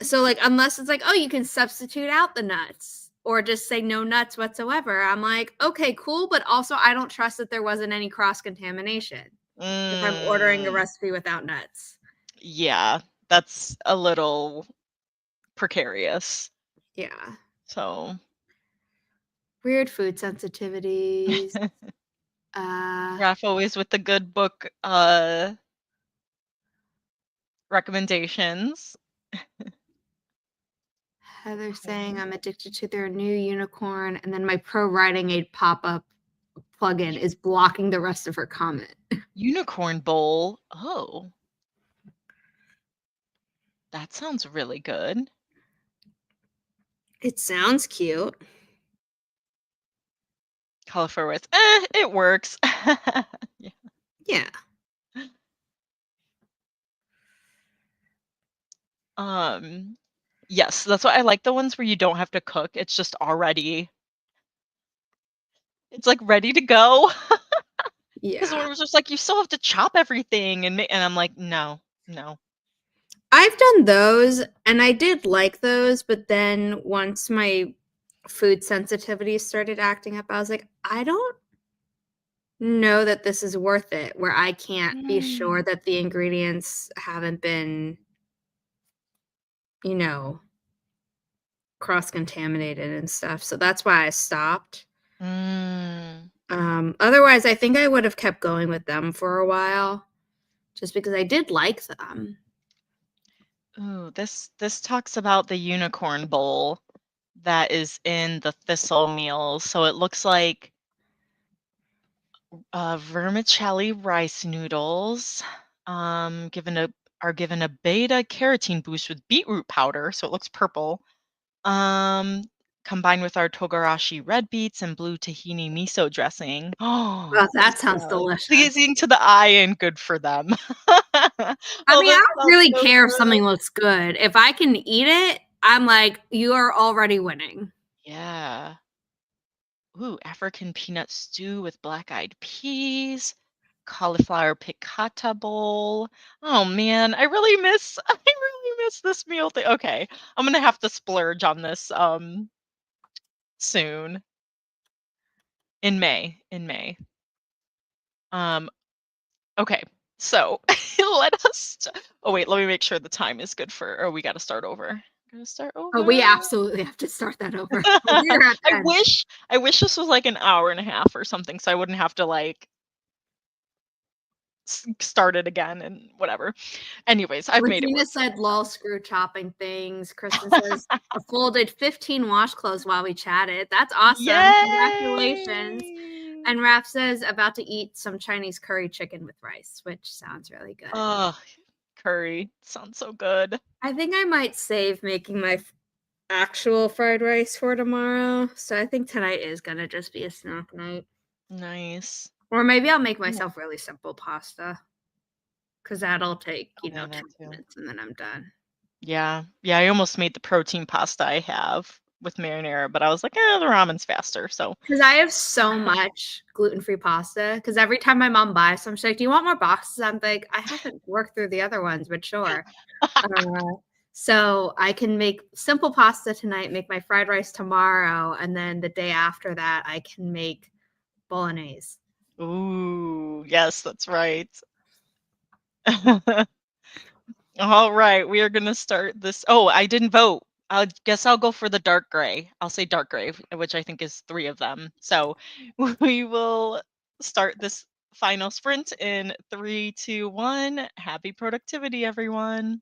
So, like, unless it's like, "Oh, you can substitute out the nuts," or just say, "No nuts whatsoever." I'm like, "Okay, cool," but also I don't trust that there wasn't any cross-contamination if I'm ordering a Mm, recipe without nuts. yeah, that's a little precarious. Yeah. So, Weird food sensitivities. Uh, Raph always with the good book recommendations. Heather saying Okay. I'm addicted to their new unicorn, and then my pro writing aid pop-up plugin U- is blocking the rest of her comment. Unicorn bowl. Oh, that sounds really good. It sounds cute. Cauliflower with it works. Yeah. Yeah. Um, yes, that's why I like the ones where you don't have to cook. It's just already it's like ready to go. Because when Yeah. it was just like you still have to chop everything and I'm like, no, no. I've done those and I did like those, but then once my food sensitivity started acting up, I was like, I don't know that this is worth it, where I can't be sure Mm. that the ingredients haven't been, you know, cross contaminated and stuff. So that's why I stopped. Mm. Otherwise, I think I would have kept going with them for a while just because I did like them. Ooh, this talks about the unicorn bowl that is in the thistle meal. So it looks like vermicelli rice noodles, given a are given a beta carotene boost with beetroot powder, so it looks purple. Um, Combined with our togarashi red beets and blue tahini miso dressing. Oh, Oh, that sounds so delicious. pleasing to the eye and good for them. I Oh, mean, I that don't sounds really so care if something good. looks good. If I can eat it, I'm like, "You are already winning." Yeah. Ooh, African peanut stew with black-eyed peas, cauliflower piccata bowl. Oh man, I really miss I really miss this meal thing. Okay, I'm gonna have to splurge on this soon in May. In May. Um, okay. So oh wait, let me make sure the time is good for we gotta start over. Gotta start Oh, we over. absolutely have to start that over. We're at I 10. wish this was like an hour and a half or something so I wouldn't have to like start it again and whatever. Anyways, I've made it Regina work for said, "Lol, screw chopping things." Kristen says, "I folded 15 washcloths while we chatted." That's awesome. Congratulations. Yay! And Raph says, "About to eat some Chinese curry chicken with rice," which sounds really good. Oh, curry. Sounds so good. I think I might save making my actual fried rice for tomorrow. So I think tonight is gonna just be a snack night. Nice. Or maybe I'll make Yeah, myself really simple pasta because that'll take, oh, yeah, that 10 too. minutes and then I'm done. Yeah. Yeah, I almost made the protein pasta I have with marinara, but I was like, "Eh, the ramen's faster." So, Because I have so much gluten-free pasta. Because every time my mom buys some, she's like, "Do you want more boxes?" I'm like, "I haven't worked through the other ones, but sure." Uh, so I can make simple pasta tonight, make my fried rice tomorrow, and then the day after that, I can make bolognese. ooh, yes, that's right. All right, we are gonna start this. Oh, I didn't vote. I guess I'll go for the dark gray. I'll say dark gray, which I think is three of them. So we will start this final sprint in three, two, one. Happy productivity, everyone.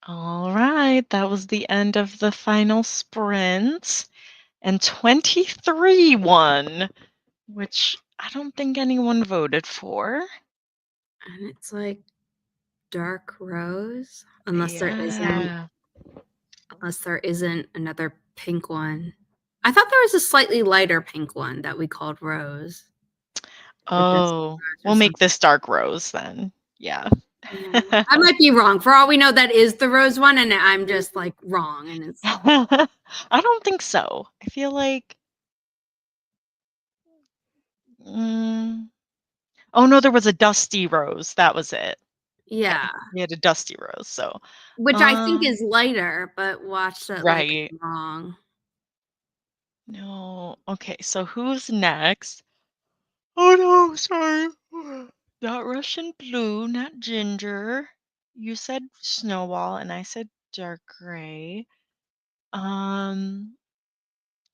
All right, that was the end of the final sprint. And 23 won, which I don't think anyone voted for. And it's like dark rose, Yeah. unless there isn't another pink one. I thought there was a slightly lighter pink one that we called rose. But this Oh, or we'll something. make this dark rose then. Yeah. Yeah. I might be wrong. For all we know, that is the rose one, and I'm just like wrong. And it's I don't think so. I feel like mm, oh, no, there was a dusty rose, that was it. Okay, yeah, we had a dusty rose, so, which I think um is lighter, but watch that like right. I'm wrong. No, okay, so who's next? Oh, no, sorry. Not Russian blue, not ginger. You said snowball, and I said dark gray. Um,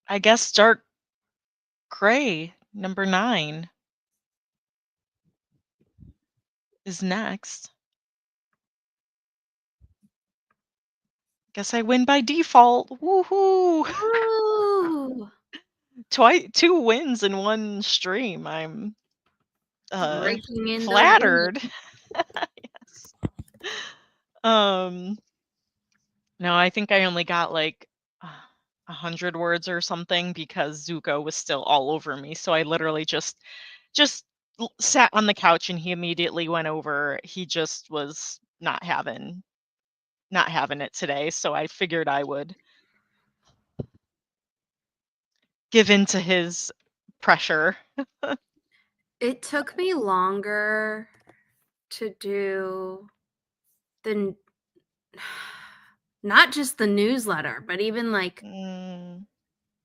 I guess dark gray, number 9, is next. Guess I win by default. Woohoo! Ooh, 2 wins in one stream. I'm, breaking into the game. flattered. Yes. Um, no, I think I only got, like, 100 words or something because Zuko was still all over me, so I literally just sat on the couch and he immediately went over. He just was not having it today, so I figured I would give in to his pressure. It took me longer to do the not just the newsletter, but even like Mm,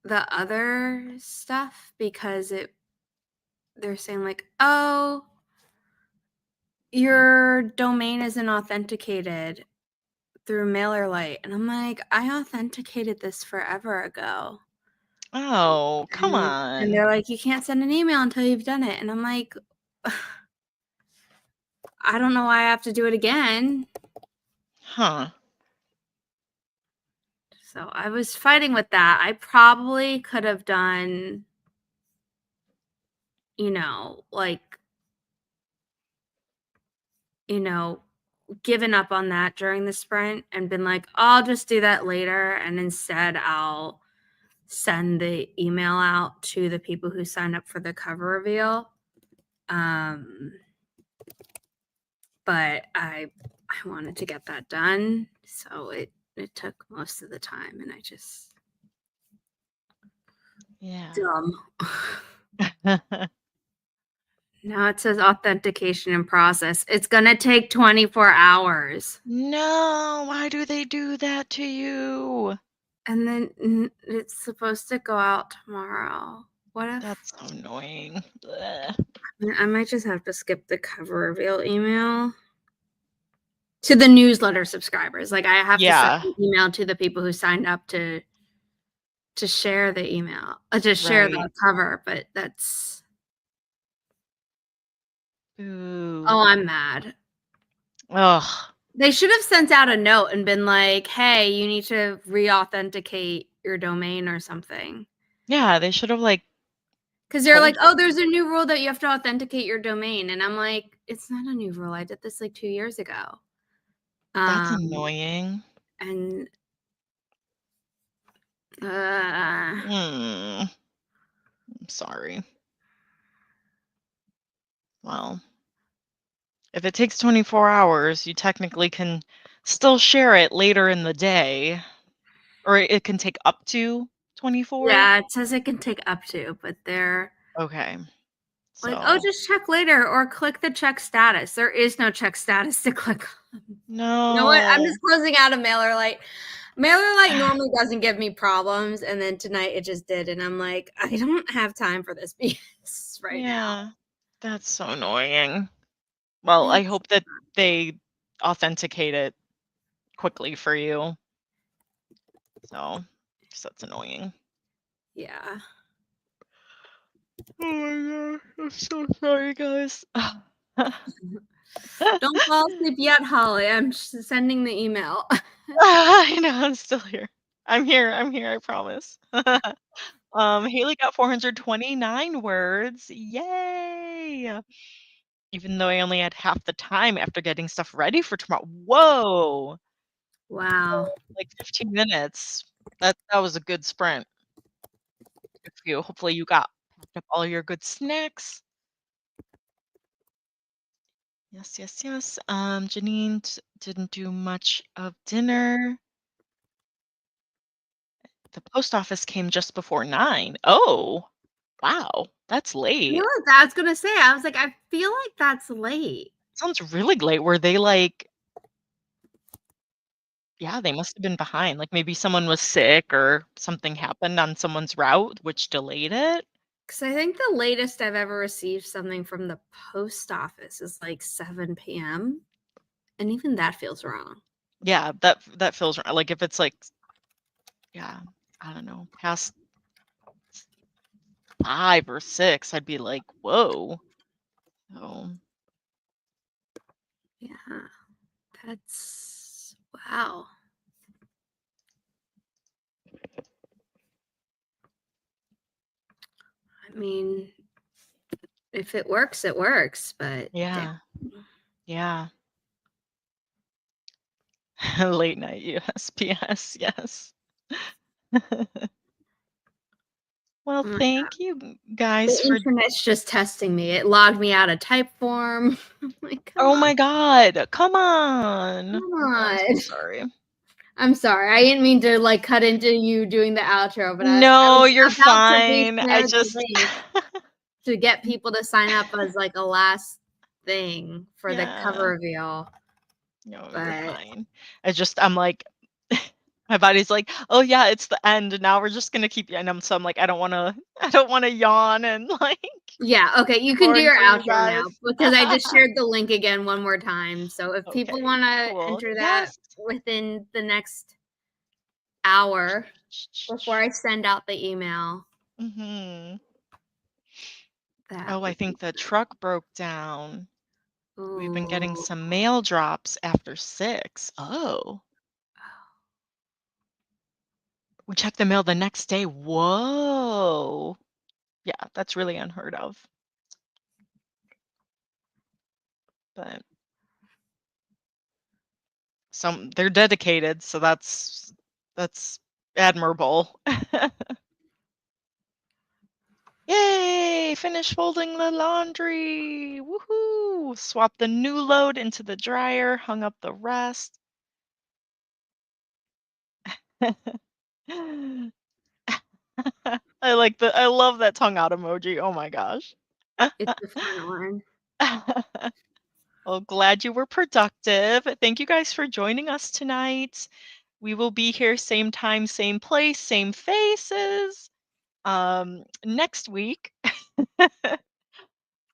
the other stuff because they're saying like, "Oh, your domain isn't authenticated through MailerLite." And I'm like, "I authenticated this forever ago." oh, come And on. they're like, "You can't send an email until you've done it." And I'm like, "I don't know why I have to do it again." Huh. So I was fighting with that. I probably could have done, you know, like, you know, given up on that during the sprint and been like, I'll just do that later. And instead, I'll send the email out to the people who signed up for the cover reveal. Um, but I wanted to get that done. So it took most of the time. And I just, Yeah. dumb. Now it says authentication in process. It's going to take 24 hours. No, why do they do that to you? And then it's supposed to go out tomorrow. What if That's so annoying. Ugh. I might just have to skip the cover reveal email to the newsletter subscribers. Like I have to send Yeah, an email to the people who signed up to share the email, to share the right. cover, but that's Ooh. oh, I'm mad. Ugh. They should have sent out a note and been like, "Hey, you need to re-authenticate your domain or something." Yeah, they should have, like, Because they're told like, "Oh, you. there's a new rule that you have to authenticate your domain," and I'm like, "It's not a new rule. I did this like 2 years ago." That's Um, annoying. and Mm, I'm sorry. Well, if it takes 24 hours, you technically can still share it later in the day, or it can take up to 24? yeah, it says it can take up to, but they're Okay. like, "Oh, So, just check later or click the check status." There is no check status to click on. You know what? I'm no. just closing out of MailerLite. MailerLite normally doesn't give me problems, and then tonight it just did, and I'm like, I don't have time for this BS right now. Yeah, that's so annoying. Well, I It's hope that they authenticate it quickly for you. So, 'cause that's annoying. yeah. Oh my gosh, I'm so sorry, guys. Don't fall asleep yet, Holly. I'm sending the email. I know, I'm still here. I'm here, I promise. Haley got 429 words. Yay! even though I only had half the time after getting stuff ready for tomorrow. Whoa! Wow. Like 15 minutes. That was a good sprint. Good for you. Hopefully you got packed up all your good snacks. Yes, yes, yes. Janine didn't do much of dinner. The post office came just before 9. Oh, wow. That's late. I was gonna say, I was like, I feel like that's late. Sounds really late. Were they like, yeah, they must have been behind. Like maybe someone was sick or something happened on someone's route, which delayed it. Because I think the latest I've ever received something from the post office is like 7 p.m. And even that feels wrong. Yeah, that feels right. Like if it's like, yeah, I don't know, past 5 or 6, I'd be like, whoa. So Yeah. That's wow. I mean, if it works, it works, but yeah, yeah. Late night USPS, yes. Well, damn. thank you guys The for. internet's just testing me. It logged me out of Typeform. I'm like, come Oh on. my God, come on. Come Oh, I'm so on. sorry. I'm sorry. I didn't mean to like cut into you doing the outro, but I No, was you're about to fine. I reshare the just, link to get people to sign up as like a last thing for the yeah, cover reveal. no, you're But fine. I'm like, my body's like, oh yeah, it's the end, and now we're just gonna keep. And so I'm like, I don't wanna yawn and like yeah, okay, be you can do boring your for you outro guys. now because I just shared the link again one more time. So if people Okay, want to cool. enter that Yes. within the next hour before I send out the email, Mm-hmm. that Oh, I would be think the truck broke down. We've been getting ooh. some mail drops after 6. Oh. We checked the mail the next day. Whoa. Yeah, that's really unheard of. But they're dedicated, so that's admirable. Yay! Finished folding the laundry. Woohoo! Swap the new load into the dryer, hung up the rest. I love that tongue out emoji. Oh my gosh. It's a fun one. Well, glad you were productive. Thank you guys for joining us tonight. We will be here same time, same place, same faces next week.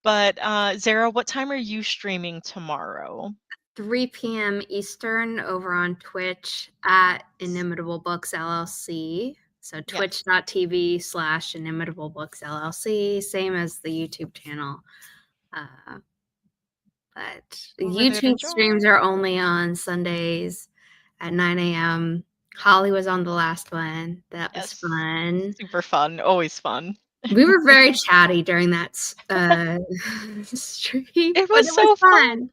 But Zara, what time are you streaming tomorrow? 3 p.m. Eastern over on Twitch at Inimitable Books LLC. So Yes. twitch.tv/Inimitable Books LLC, same as the YouTube channel. But Over there to YouTube streams join. are only on Sundays at 9 a.m. Holly was on the last one. That was Yes. fun. Super fun. Always fun. We were very chatty during that stream, It but was it was so fun. fun.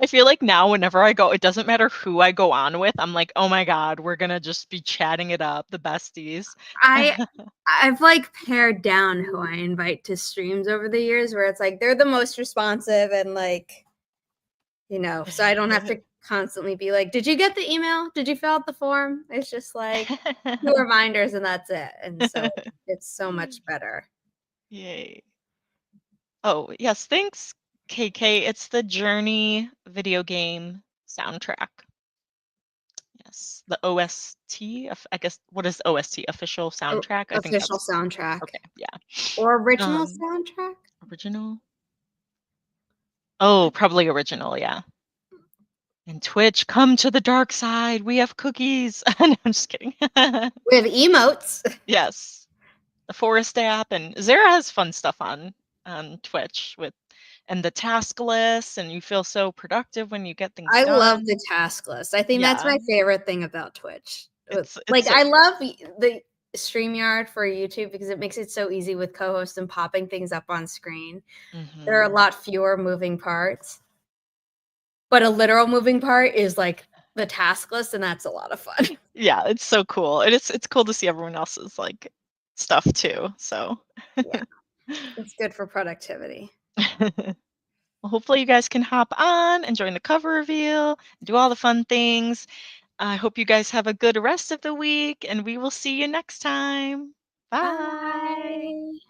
I feel like now whenever I go, it doesn't matter who I go on with. I'm like, oh my God, we're gonna just be chatting it up, the besties. I've like pared down who I invite to streams over the years where it's like they're the most responsive and like, so I don't have to constantly be like, did you get the email? Did you fill out the form? It's just like 2 reminders and that's it. And so it's so much better. Yay. Oh, yes, thanks, KK. It's the Journey video game soundtrack. Yes, the OST. I guess what is OST? Official soundtrack. I think Official that's soundtrack okay. Yeah. or original Um, soundtrack. original. Oh, probably original. Yeah. And Twitch, come to the dark side. We have cookies. No, I'm just kidding. We have emotes. Yes, the Forest app, and Zara has fun stuff on Twitch with and the task list, and you feel so productive when you get things I love done. the task list. I think that's Yeah, my favorite thing about Twitch. it's Like so I love the StreamYard for YouTube because it makes it so easy with co-hosts and popping things up on screen. There are a Mhm. lot fewer moving parts, but a literal moving part is like the task list, and that's a lot of fun. Yeah, it's so cool. And it's cool to see everyone else's, like, stuff too, so Yeah, it's good for productivity. Well, hopefully you guys can hop on and join the cover reveal, do all the fun things. I hope you guys have a good rest of the week, and we will see you next time. Bye. Bye.